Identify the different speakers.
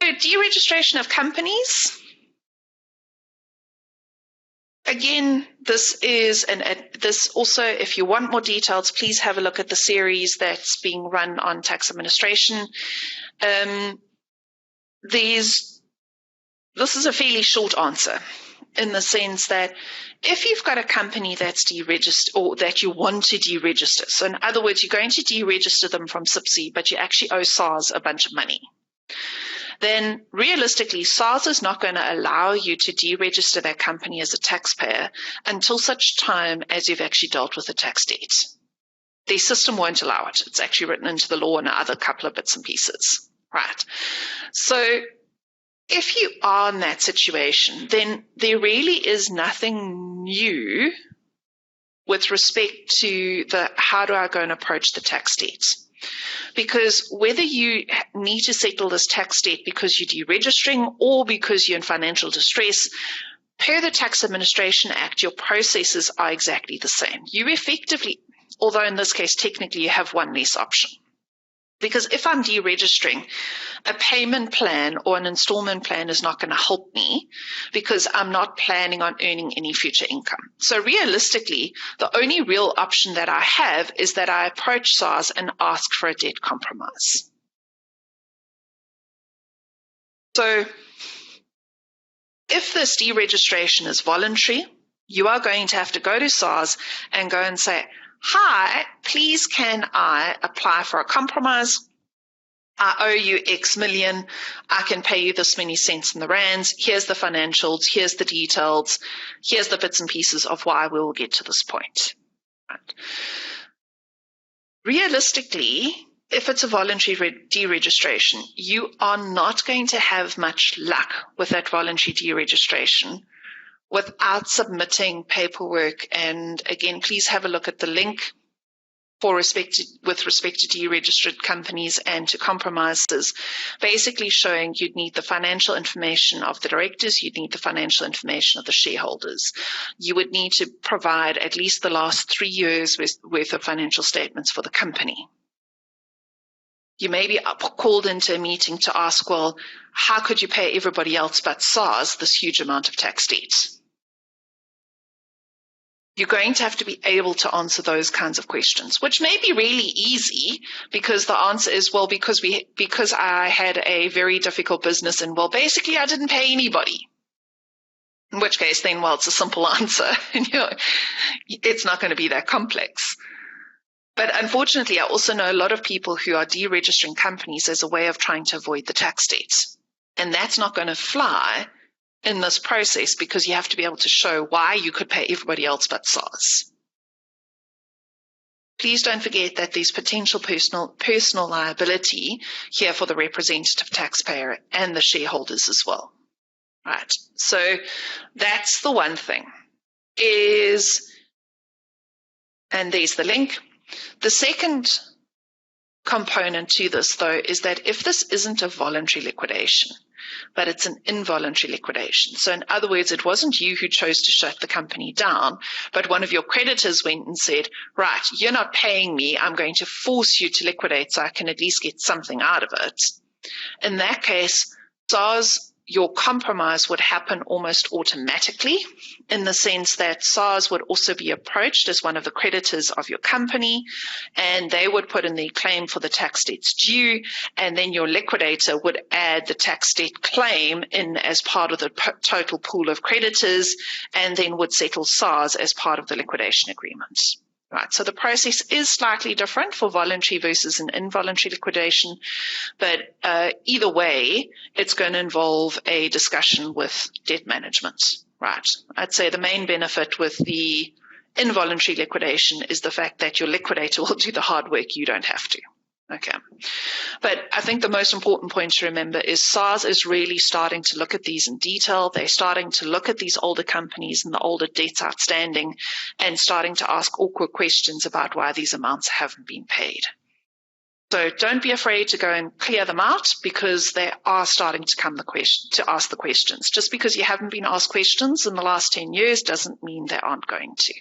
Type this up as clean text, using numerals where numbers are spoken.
Speaker 1: Right. So deregistration of companies. Again, this also, if you want more details, please have a look at the series that's being run on tax administration. This is a fairly short answer, in the sense that if you've got a company that's deregistered or that you want to deregister, so in other words, you're going to deregister them from SIPC, but you actually owe SARS a bunch of money, then realistically, SARS is not going to allow you to deregister that company as a taxpayer until such time as you've actually dealt with the tax debt. The system won't allow it. It's actually written into the law and other couple of bits and pieces. Right. So if you are in that situation, then there really is nothing new with respect to how do I go and approach the tax debt. Because whether you need to settle this tax debt because you're deregistering or because you're in financial distress, per the Tax Administration Act, your processes are exactly the same. You effectively, although in this case technically you have one less option. Because if I'm deregistering, a payment plan or an installment plan is not going to help me because I'm not planning on earning any future income. So realistically, the only real option that I have is that I approach SARS and ask for a debt compromise. So if this deregistration is voluntary, you are going to have to go to SARS and go and say, hi, please can I apply for a compromise? I owe you X million. I can pay you this many cents in the rands. Here's the financials. Here's the details. Here's the bits and pieces of why we will get to this point. Right. Realistically, if it's a voluntary deregistration, you are not going to have much luck with that voluntary deregistration without submitting paperwork. And again, please have a look at the link with respect to deregistered companies and to compromises, basically showing you'd need the financial information of the directors, you'd need the financial information of the shareholders. You would need to provide at least the last 3 years worth of financial statements for the company. You may be called into a meeting to ask, well, how could you pay everybody else but SARS this huge amount of tax debt? You're going to have to be able to answer those kinds of questions, which may be really easy because the answer is, well, because I had a very difficult business and, well, basically I didn't pay anybody. In which case, then, well, it's a simple answer. It's not going to be that complex. But unfortunately, I also know a lot of people who are deregistering companies as a way of trying to avoid the tax debts. And that's not going to fly in this process because you have to be able to show why you could pay everybody else but SARS. Please don't forget that there's potential personal liability here for the representative taxpayer and the shareholders as well. Right. So that's the one thing and there's the link. The second component to this, though, is that if this isn't a voluntary liquidation, but it's an involuntary liquidation. So in other words, it wasn't you who chose to shut the company down, but one of your creditors went and said, right, you're not paying me. I'm going to force you to liquidate so I can at least get something out of it. In that case, your compromise would happen almost automatically in the sense that SARS would also be approached as one of the creditors of your company, and they would put in the claim for the tax debts due, and then your liquidator would add the tax debt claim in as part of the total pool of creditors, and then would settle SARS as part of the liquidation agreement. Right, so the process is slightly different for voluntary versus an involuntary liquidation, but either way, it's going to involve a discussion with debt management. Right, I'd say the main benefit with the involuntary liquidation is the fact that your liquidator will do the hard work, you don't have to. Okay, but I think the most important point to remember is SARS is really starting to look at these in detail. They're starting to look at these older companies and the older debts outstanding and starting to ask awkward questions about why these amounts haven't been paid. So don't be afraid to go and clear them out because they are starting to ask the questions. Just because you haven't been asked questions in the last 10 years doesn't mean they aren't going to.